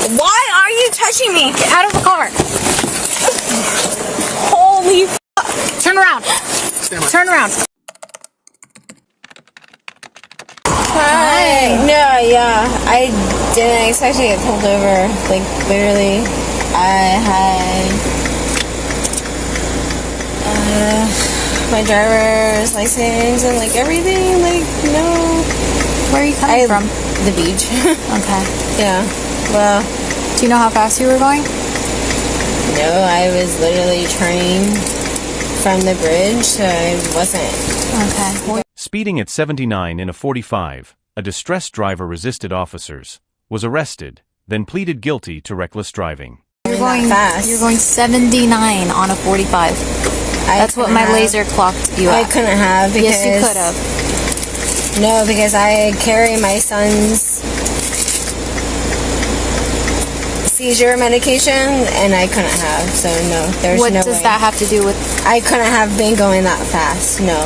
Why are you touching me? Get out of the car. Holy fuck. Turn around. Turn around. Hi. No, yeah. I didn't expect to get pulled over. Like, literally, I had my driver's license and, like, everything. Like, no. Where are you coming from? The beach. Okay. Yeah. Well. Do you know how fast you were going? No, I was literally turning from the bridge, so I wasn't. Okay. Speeding at 79 in a 45, a distressed driver resisted officers, was arrested, then pleaded guilty to reckless driving. You're going fast. You're going 79 on a 45. That's what my laser clocked you at. I couldn't have because... Yes, you could have. No, because I carry my son's seizure medication, and I couldn't have, so no, there's no way. What does that have to do with... I couldn't have been going that fast, no.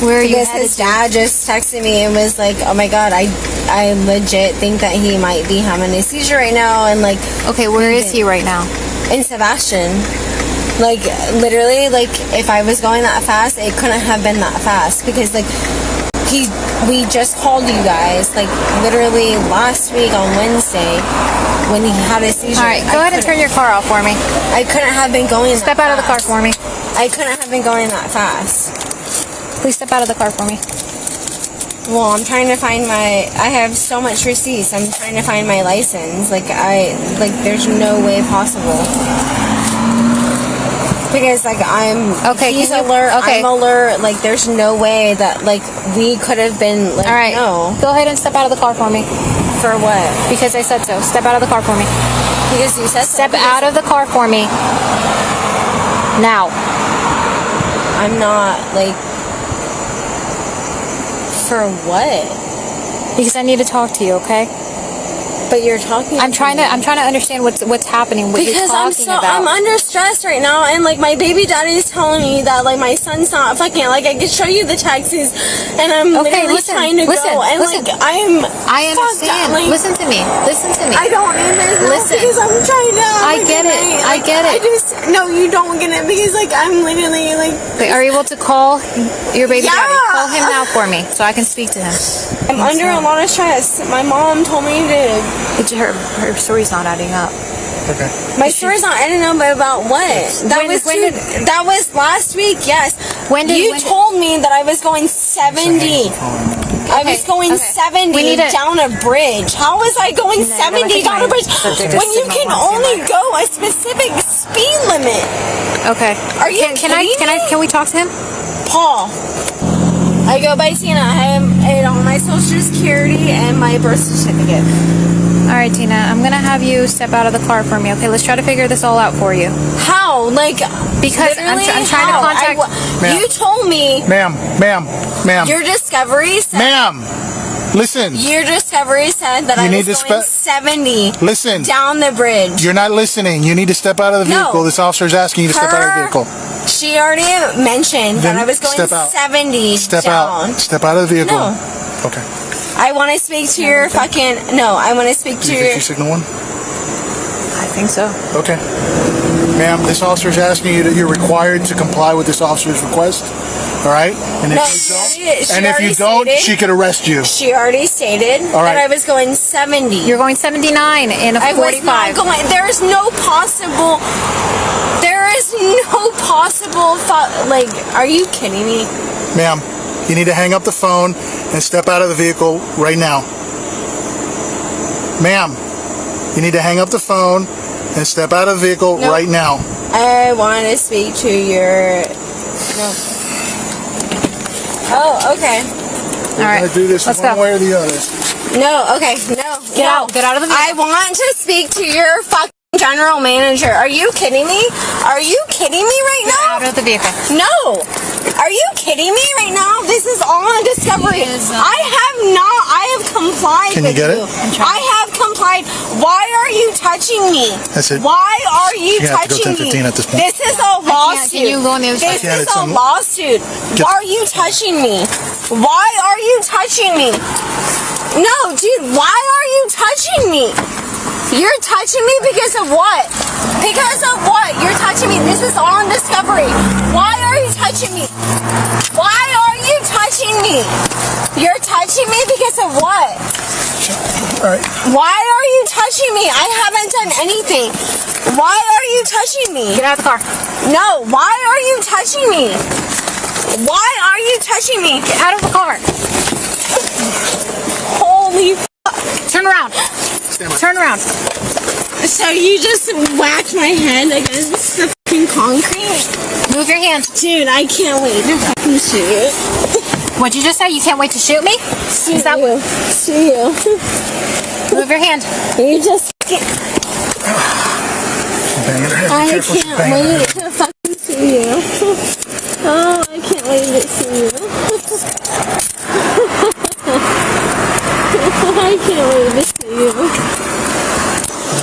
Where are you headed? Because his dad just texted me and was like, oh my god, I legit think that he might be having a seizure right now, and like... Okay, where is he right now? In Sebastian. Like, literally, like, if I was going that fast, it couldn't have been that fast, because, like, we just called you guys, like, literally last week on Wednesday, when he had a seizure. Alright, go ahead and turn your car off for me. I couldn't have been going Step out of the car for me. I couldn't have been going that fast. Please step out of the car for me. Well, I'm trying to find my... I have so much receipts. I'm trying to find my license. Like, there's no way possible. Because, like, he's alert, okay. I'm alert, like, there's no way that, like, we could have been, like, all right. No. Go ahead and step out of the car for me. For what? Because I said so. Step out of the car for me. Because you said so. Step out of the car for me. Now. I'm not, like... For what? Because I need to talk to you, okay? But you're talking. I'm trying to understand what's happening. What because you're talking about. I'm under stress right now, and like my baby daddy is telling me that like my son's not fucking. Like I can show you the texts, and I'm literally trying to go, and like I understand. Like, listen to me. I don't understand. Listen, because I'm trying to. I get it. I get it. No, you don't get it because like I'm literally like. Okay, are you able to call your baby daddy? Call him now for me so I can speak to him. I'm under a lot of stress. My mom told me to. Her story's not adding up. Okay. My story's not adding up, but about what? That was last week, yes. You told me that I was going 70. I was going 70 down a bridge. How was I going 70 down a bridge when you can only go a specific speed limit? Okay. Are you Can we talk to him? Paul. I go by Tina. I have it on my social security and my birth certificate. Alright, Tina, I'm gonna have you step out of the car for me, okay? Let's try to figure this all out for you. How? Like, because I'm trying to contact... You told me... Ma'am. Your discovery said... Ma'am, listen. Your discovery said that I was going 70 listen. Down the bridge. You're not listening. You need to step out of the vehicle. This officer is asking you to step out of the vehicle. She already mentioned that I was going 70 Step down. out. Step out of the vehicle. No. Okay. I want to speak to your fucking... No, I want to speak to your... Did you signal one? I think so. Okay. Ma'am, this officer is asking you that you're required to comply with this officer's request. All right? And if you don't, she could arrest you. She already stated that I was going 70. You're going 79 in a 45. I was not going... There is no possible... Like, are you kidding me? Ma'am, you need to hang up the phone and step out of the vehicle right now. Ma'am, you need to hang up the phone and step out of the vehicle right now. I want to speak to your... No. Oh, okay. All right. Do this one way or the other. No, okay, no. Get out of the vehicle. I want to speak to your fucking general manager. Are you kidding me? Are you kidding me right now? Get out of the vehicle. No. Are you kidding me right now? This is all on Discovery. I have complied. Can you get it? I have complied. Why are you touching me? That's it. Why are you touching me? At this point. This is a lawsuit. Can you go on the other side? This is a lawsuit. Why are you touching me? Why are you touching me? No, dude, why are you touching me? You're touching me because of what? Because of what? You're touching me. This is on Discovery. Why are you touching me? Why are you touching me? You're touching me because of what? All right. Why are you touching me? I haven't done anything. Why are you touching me? Get out of the car. No, why are you touching me? Why are you touching me? Get out of the car. Holy fuck. Turn around. Turn around. So you just whacked my head against the fucking concrete? Move your hands. Dude, I can't wait to fucking shoot you. What'd you just say? You can't wait to shoot me? Shoot you. Shoot you. Move your hand. You just... I Careful, she's can't banging her wait head. to fucking see you. Oh, I can't wait to see you. I can't wait to see you.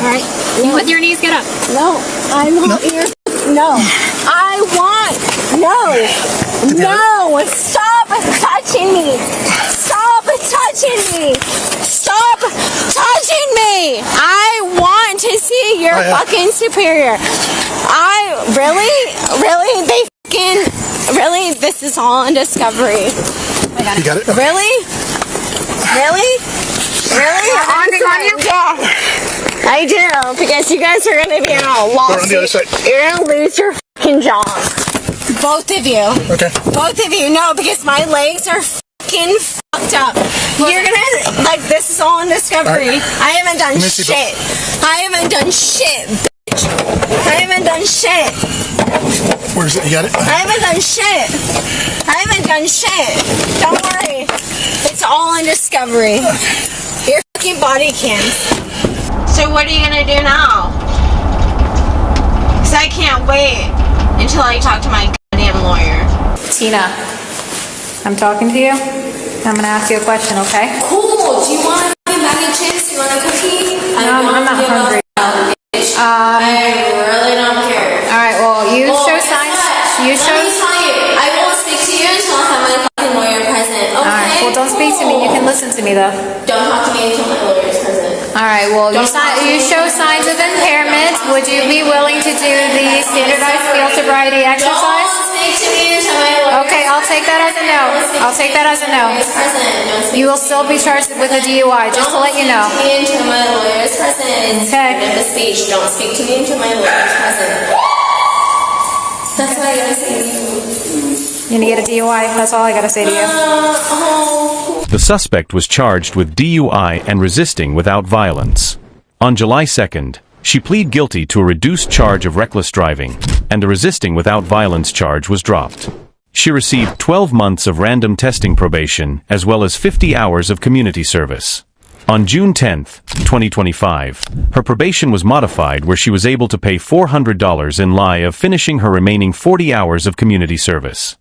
Alright. You with your knees, get up. No, I'm not here. No. I want... No. No. Stop touching me. Stop touching me. Stop touching me. I want to see your fucking superior. Really? Really? This is all on Discovery. You got it? Really? Yeah. I do, because you guys are going to be in a lawsuit. on the other side. You're going to lose your fucking job. Both of you. Okay. Both of you. No, because my legs are fucking fucked up. You're going to, like, this is all on Discovery. Right. I haven't done see, shit. I haven't done shit, bitch. I haven't done shit. Where's it? You got it? I haven't done shit. Don't worry. It's all on Discovery. Your fucking body cam. So what are you gonna do now? Because I can't wait until I talk to my goddamn lawyer. Tina, I'm talking to you. I'm gonna ask you a question, okay? Cool. Do you want a mac and chips? Do you want a cookie? No, I'm not hungry. I really don't care. Alright, well, you show signs. You show... Let me tell you, I won't speak to you until I have my fucking lawyer present, okay? Alright, well, don't speak to me. You can listen to me, though. Don't talk to me until my lawyer is present. Alright, well, you show signs of impairment. Would you be willing to do the standardized field sobriety exercise? Don't speak to me until my lawyer Okay, I'll take that as a no. I'll take that as a no. is present. You will still be charged with a DUI, just to let you know. Don't speak to me until my lawyer is present. Okay. End of the speech. Don't speak to me until my lawyer is present. That's what I gotta say to you. You're gonna get a DUI. That's all I gotta say to you. The suspect was charged with DUI and resisting without violence. On July 2nd, she pleaded guilty to a reduced charge of reckless driving, and the resisting without violence charge was dropped. She received 12 months of random testing probation as well as 50 hours of community service. On June 10, 2025, her probation was modified where she was able to pay $400 in lieu of finishing her remaining 40 hours of community service.